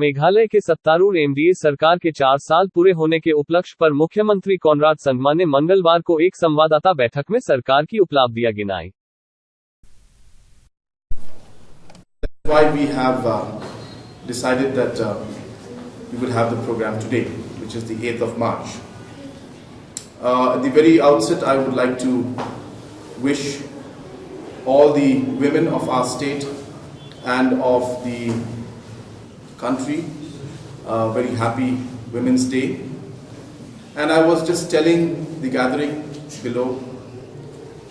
मेघालय के सत्तारूढ़ एनडीए सरकार के 4 साल पूरे होने के उपलक्ष्य पर मुख्यमंत्री कॉनराड संगमा ने मंगलवार को एक संवाददाता बैठक में सरकार की उपलब्धियां गिनाई। Why we have decided that we will have the program today, which is the 8th of March. At the very outset, I would like to wish all the women of our state and of the country a very happy Women's Day. And I was just telling the gathering below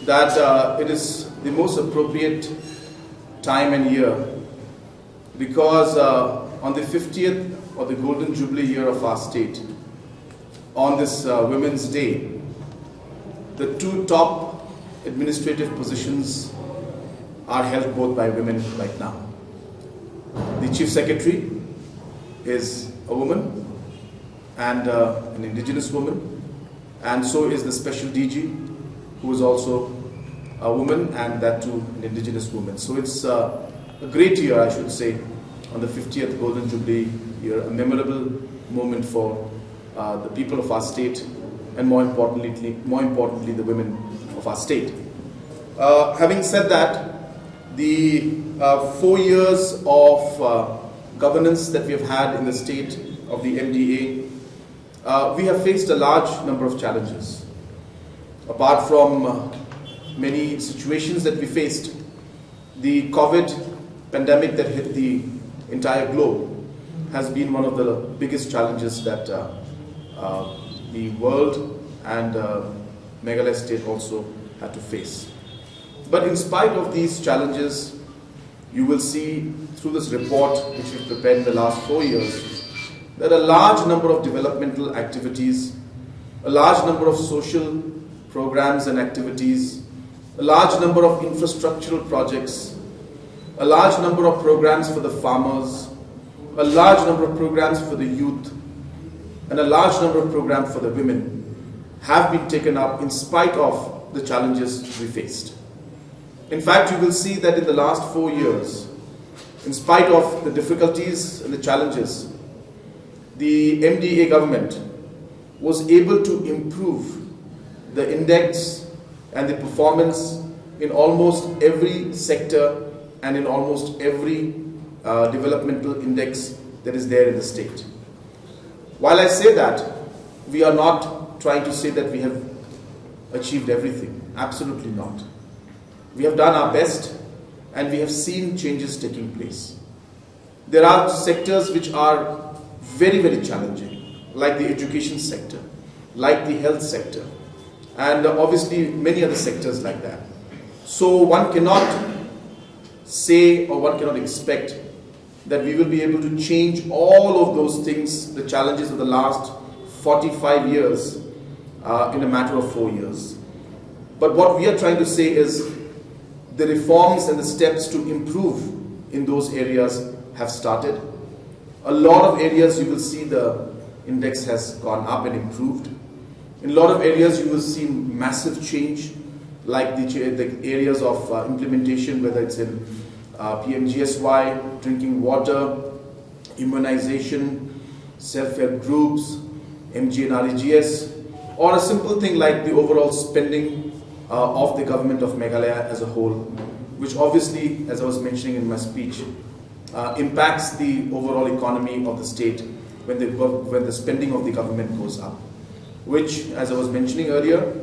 that it is the most appropriate time and year because on the 50th or the Golden Jubilee year of our state, on this Women's Day, the 2 top administrative positions are held both by women right now. The Chief Secretary is a woman and an indigenous woman, and so is the Special DG, who is also a woman and that too an indigenous woman. So it's a great year, I should say, on the 50th Golden Jubilee year, a memorable moment for the people of our state and more importantly the women of our state. Having said that, the 4 years of governance that we have had in the state of the MDA, we have faced a large number of challenges. Apart from many situations that we faced, the COVID pandemic that hit the entire globe has been one of the biggest challenges that the world and Meghalaya state also had to face. But in spite of these challenges, you will see through this report which we've prepared in the last 4 years that a large number of developmental activities, a large number of social programs and activities, a large number of infrastructural projects, a large number of programs for the farmers, a large number of programs for the youth, and a large number of programs for the women have been taken up in spite of the challenges we faced. In fact, you will see that in the last 4 years, in spite of the difficulties and the challenges, the MDA government was able to improve the index and the performance in almost every sector and in almost every developmental index that is there in the state. While I say that, we are not trying to say that we have achieved everything. Absolutely not. We have done our best and we have seen changes taking place. There are sectors which are very, very challenging, like the education sector, like the health sector, and obviously many other sectors like that. So one cannot say or one cannot expect that we will be able to change all of those things, the challenges of the last 45 years in a matter of 4 years. But what we are trying to say is the reforms and the steps to improve in those areas have started. A lot of areas you will see the index has gone up and improved. In a lot of areas you will see massive change, like the areas of implementation, whether it's in PMGSY, drinking water, immunization, self-help groups, MGNREGS, or a simple thing like the overall spending of the government of Meghalaya as a whole, which obviously, as I was mentioning in my speech, impacts the overall economy of the state when the spending of the government goes up, which, as I was mentioning earlier,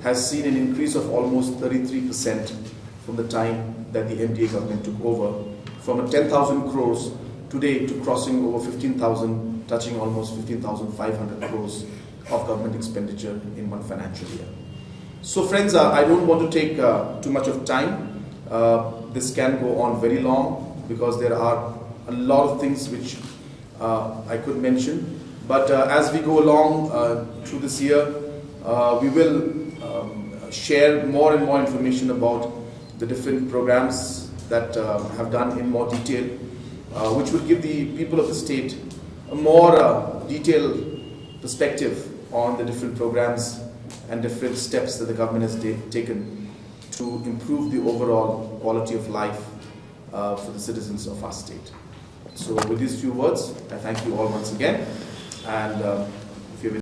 has seen an increase of almost 33% from the time that the MDA government took over, from a 10,000 crores today to crossing over 15,000, touching almost 15,500 crores of government expenditure in one financial year. So friends, I don't want to take too much of time. This can go on very long because there are a lot of things which I could mention. But as we go along through this year, we will share more and more information about the different programs that have done in more detail, which will give the people of the state a more detailed perspective on the different programs and different steps that the government has taken to improve the overall quality of life for the citizens of our state. So with these few words, I thank you all once again. And if you have